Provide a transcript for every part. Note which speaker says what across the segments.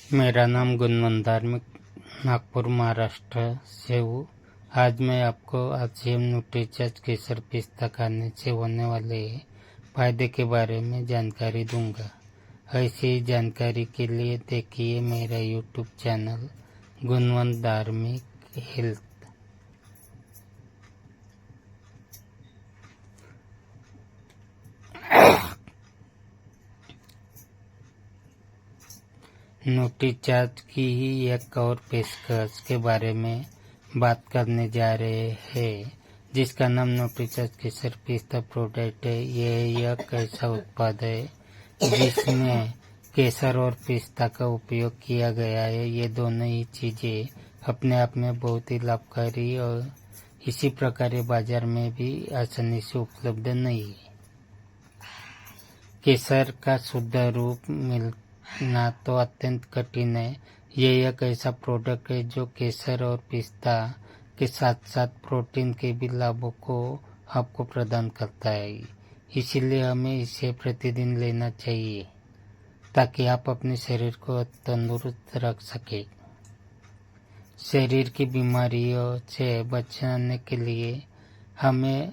Speaker 1: मेरा नाम गुणवंत धार्मिक नागपुर महाराष्ट्र से हूँ। आज मैं आपको आरसीएम न्यूट्रीचार्ज केसर पिस्ता खाने से होने वाले फायदे के बारे में जानकारी दूंगा। ऐसी ही जानकारी के लिए देखिए मेरा यूट्यूब चैनल गुणवंत धार्मिक हेल्थ। न्यूट्रीचार्ज की ही एक और पेशकश के बारे में बात करने जा रहे हैं, जिसका नाम न्यूट्रीचार्ज केसर पिस्ता प्रोडक्ट है। यह एक ऐसा उत्पाद है जिसमें केसर और पिस्ता का उपयोग किया गया है। ये दोनों ही चीज़ें अपने आप में बहुत ही लाभकारी और इसी प्रकार बाजार में भी आसानी से उपलब्ध नहीं है। केसर का शुद्ध रूप मिलना तो अत्यंत कठिन है। यह एक ऐसा प्रोडक्ट है जो केसर और पिस्ता के साथ साथ प्रोटीन के भी लाभों को आपको प्रदान करता है। इसीलिए हमें इसे प्रतिदिन लेना चाहिए ताकि आप अपने शरीर को तंदुरुस्त रख सकें। शरीर की बीमारियों से बचने के लिए हमें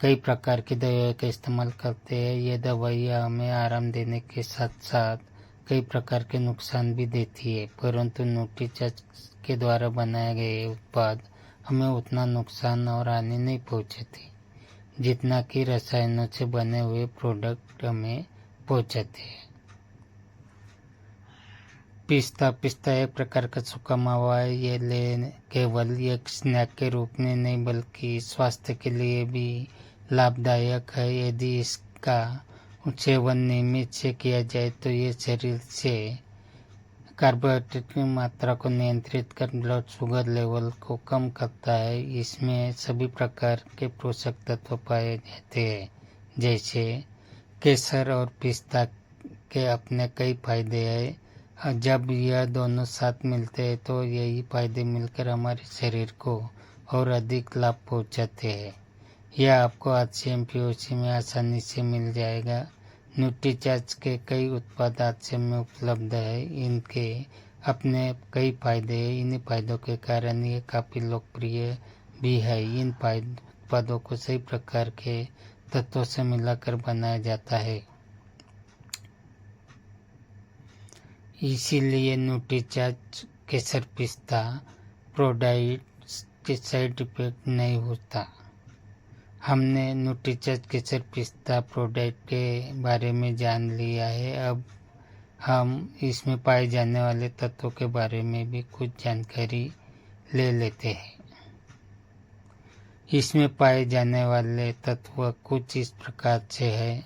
Speaker 1: कई प्रकार की दवाइयों का इस्तेमाल करते हैं। ये दवाइयाँ हमें आराम देने के साथ साथ कई प्रकार के नुकसान भी देती है, परंतु न्यूट्रीचार्ज के द्वारा बनाए गए उत्पाद हमें उतना नुकसान और हानि नहीं पहुँचाते जितना कि रसायनों से बने हुए प्रोडक्ट हमें पहुँचाते हैं। पिस्ता एक प्रकार का सूखा मावा है। ये केवल एक स्नैक के रूप में नहीं बल्कि स्वास्थ्य के लिए भी लाभदायक है। यदि इसका सेवन नियमित से किया जाए तो ये शरीर से कार्बोहाइड्रेट की मात्रा को नियंत्रित कर ब्लड शुगर लेवल को कम करता है। इसमें सभी प्रकार के पोषक तत्व पाए जाते हैं, जैसे केसर और पिस्ता के अपने कई फायदे हैं। जब यह दोनों साथ मिलते हैं तो यही फायदे मिलकर हमारे शरीर को और अधिक लाभ पहुंचाते हैं। यह आपको आरसीएम पीओसी में आसानी से मिल जाएगा। न्यूट्रीचार्ज के कई उत्पाद आरसीएम में उपलब्ध है। इनके अपने कई फायदे हैं। इन फायदों के कारण ये काफ़ी लोकप्रिय भी है। इन उत्पादों को सही प्रकार के तत्वों से मिलाकर बनाया जाता है, इसीलिए न्यूट्रीचार्ज केसर पिस्ता प्रोडक्ट के साइड इफेक्ट नहीं होता। हमने न्यूट्रीचार्ज केसर पिस्ता प्रोडक्ट के बारे में जान लिया है। अब हम इसमें पाए जाने वाले तत्वों के बारे में भी कुछ जानकारी ले लेते हैं। इसमें पाए जाने वाले तत्व कुछ इस प्रकार से है।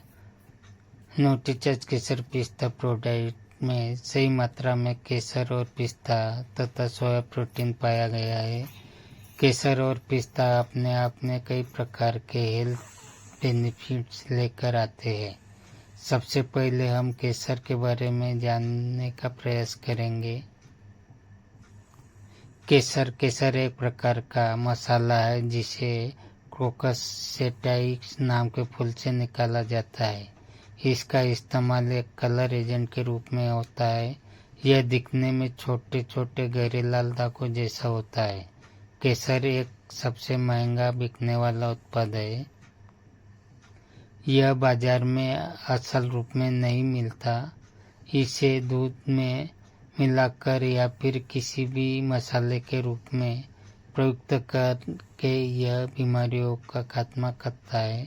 Speaker 1: न्यूट्रीचार्ज केसर पिस्ता प्रोडक्ट में सही मात्रा में केसर और पिस्ता तथा सोया प्रोटीन पाया गया है। केसर और पिस्ता अपने आप में कई प्रकार के हेल्थ बेनिफिट्स लेकर आते हैं। सबसे पहले हम केसर के बारे में जानने का प्रयास करेंगे। केसर एक प्रकार का मसाला है जिसे क्रोकस सेटाइक्स नाम के फूल से निकाला जाता है। इसका इस्तेमाल एक कलर एजेंट के रूप में होता है। यह दिखने में छोटे छोटे गहरे लाल दागों जैसा होता है। केसर एक सबसे महंगा बिकने वाला उत्पाद है। यह बाजार में असल रूप में नहीं मिलता। इसे दूध में मिलाकर या फिर किसी भी मसाले के रूप में प्रयुक्त करके यह बीमारियों का खात्मा करता है।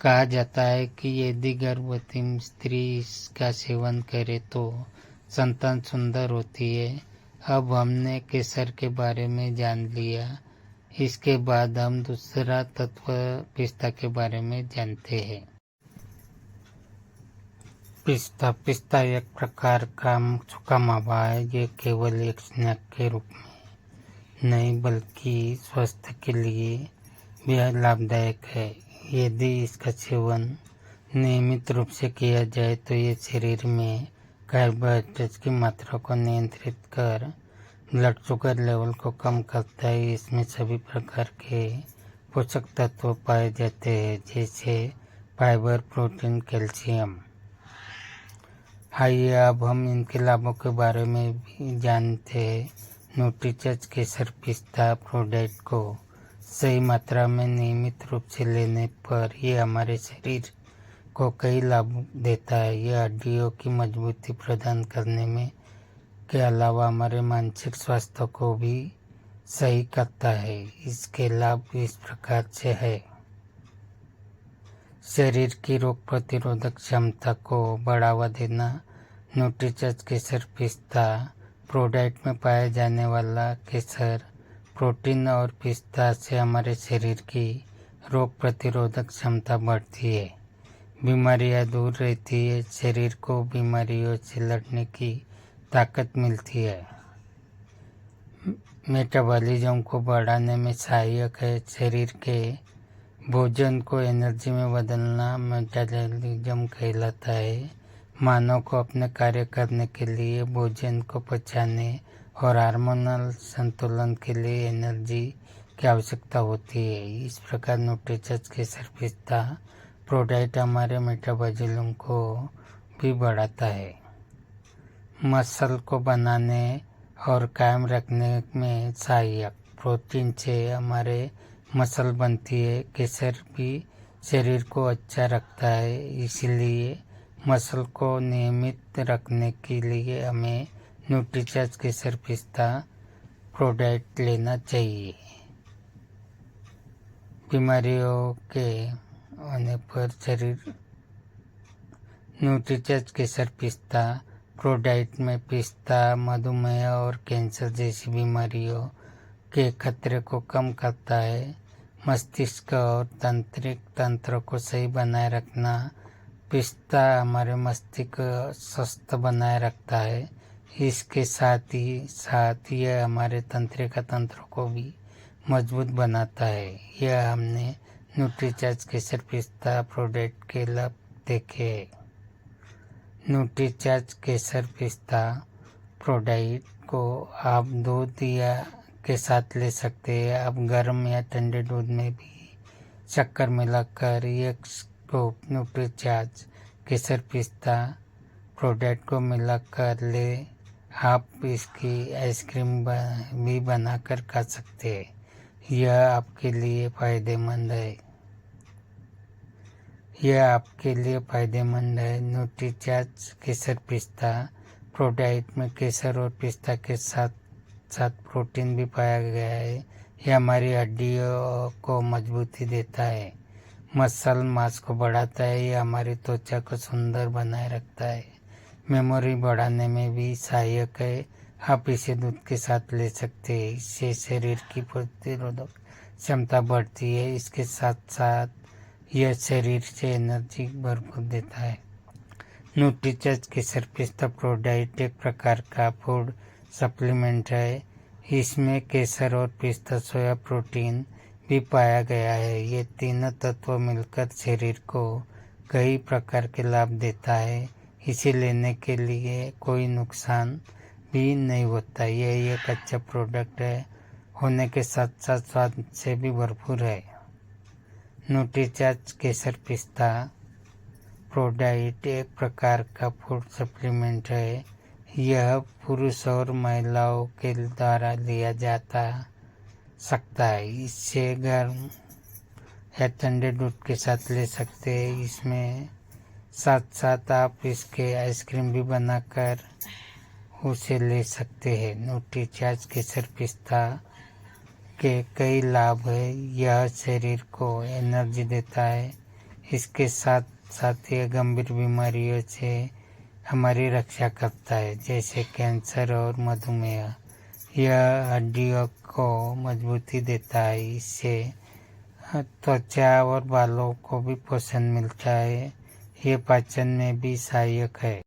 Speaker 1: कहा जाता है कि यदि गर्भवती स्त्री इसका सेवन करे तो संतान सुंदर होती है। अब हमने केसर के बारे में जान लिया। इसके बाद हम दूसरा तत्व पिस्ता के बारे में जानते हैं। पिस्ता एक प्रकार का सूखा मावा है। ये केवल एक स्नैक के रूप में नहीं बल्कि स्वास्थ्य के लिए भी लाभदायक है। यदि इसका सेवन नियमित रूप से किया जाए तो ये शरीर में कार्बोहाइड्रेट की मात्रा को नियंत्रित कर ब्लड शुगर लेवल को कम करता है। इसमें सभी प्रकार के पोषक तत्व पाए जाते हैं, जैसे फाइबर, प्रोटीन, कैल्शियम। आइए अब हम इनके लाभों के बारे में भी जानते हैं। न्यूट्रीचर्ज केसर पिस्ता प्रोडक्ट को सही मात्रा में नियमित रूप से लेने पर ये हमारे शरीर को कई लाभ देता है। यह हड्डियों की मजबूती प्रदान करने में के अलावा हमारे मानसिक स्वास्थ्य को भी सही करता है। इसके लाभ इस प्रकार से है। शरीर की रोग प्रतिरोधक क्षमता को बढ़ावा देना। न्यूट्रीचर्ज केसर पिस्ता प्रोडक्ट में पाया जाने वाला केसर प्रोटीन और पिस्ता से हमारे शरीर की रोग प्रतिरोधक क्षमता बढ़ती है, बीमारियां दूर रहती है, शरीर को बीमारियों से लड़ने की ताकत मिलती है, मेटाबॉलिज्म को बढ़ाने में सहायक है। शरीर के भोजन को एनर्जी में बदलना मेटाबॉलिज्म कहलाता है। मानव को अपने कार्य करने के लिए, भोजन को पचाने और हार्मोनल संतुलन के लिए एनर्जी की आवश्यकता होती है। इस प्रकार न्यूट्रीचर्ज केसर पिस्ता प्रोडक्ट हमारे मेटाबॉलिज्म को भी बढ़ाता है। मसल को बनाने और कायम रखने में सहायक। प्रोटीन से हमारे मसल बनती है। केसर भी शरीर को अच्छा रखता है, इसलिए मसल को नियमित रखने के लिए हमें न्यूट्रीचर्ज केसर पिस्ता प्रोडक्ट लेना चाहिए। बीमारियों के होने पर शरीर न्यूट्रीचर्ज केसर पिस्ता प्रोडक्ट में पिस्ता मधुमेह और कैंसर जैसी बीमारियों के खतरे को कम करता है। मस्तिष्क और तंत्रिक तंत्र को सही बनाए रखना। पिस्ता हमारे मस्तिष्क स्वस्थ बनाए रखता है। इसके साथ यह हमारे तंत्रिका तंत्र को भी मजबूत बनाता है। यह हमने न्यूट्रीचर्ज केसर पिस्ता प्रोडक्ट के लाभ देखे हैं। न्यूट्रीचर्ज केसर पिस्ता प्रोडक्ट को आप दूध या के साथ ले सकते हैं। आप गर्म या ठंडे दूध में भी शक्कर मिलाकर एक स्कूप न्यूट्रीचर्ज केसर पिस्ता प्रोडक्ट को मिलाकर ले आप इसकी आइसक्रीम भी बनाकर खा सकते हैं। यह आपके लिए फ़ायदेमंद है। न्यूट्रीचर्ज केसर पिस्ता प्रोडक्ट में केसर और पिस्ता के साथ साथ प्रोटीन भी पाया गया है। यह हमारी हड्डियों को मजबूती देता है, मसल मांस को बढ़ाता है। यह हमारी त्वचा को सुंदर बनाए रखता है, मेमोरी बढ़ाने में भी सहायक है। आप इसे दूध के साथ ले सकते हैं। इससे शरीर की प्रतिरोधक क्षमता बढ़ती है। इसके साथ साथ यह शरीर से एनर्जी भरपूर देता है। न्यूट्रीचर्ज केसर पिस्ता प्रोडक्ट एक प्रकार का फूड सप्लीमेंट है। इसमें केसर और पिस्ता सोया प्रोटीन भी पाया गया है। ये तीनों तत्व मिलकर शरीर को कई प्रकार के लाभ देता है। इसे लेने के लिए कोई नुकसान भी नहीं होता। यह एक अच्छा प्रोडक्ट है, होने के साथ साथ स्वाद से भी भरपूर है। न्यूट्रीचर्ज केसर पिस्ता प्रोडक्ट एक प्रकार का फूड सप्लीमेंट है। यह पुरुष और महिलाओं के द्वारा लिया जाता सकता है। इसे गर्म या ठंडे दूध के साथ ले सकते हैं। इसमें साथ साथ आप इसके आइसक्रीम भी बनाकर उसे ले सकते हैं। न्यूट्रीचर्ज केसर पिस्ता के कई लाभ है। यह शरीर को एनर्जी देता है। इसके साथ साथ यह गंभीर बीमारियों से हमारी रक्षा करता है, जैसे कैंसर और मधुमेह। यह हड्डियों को मजबूती देता है। इससे त्वचा और बालों को भी पोषण मिलता है। ये पाचन में भी सहायक है।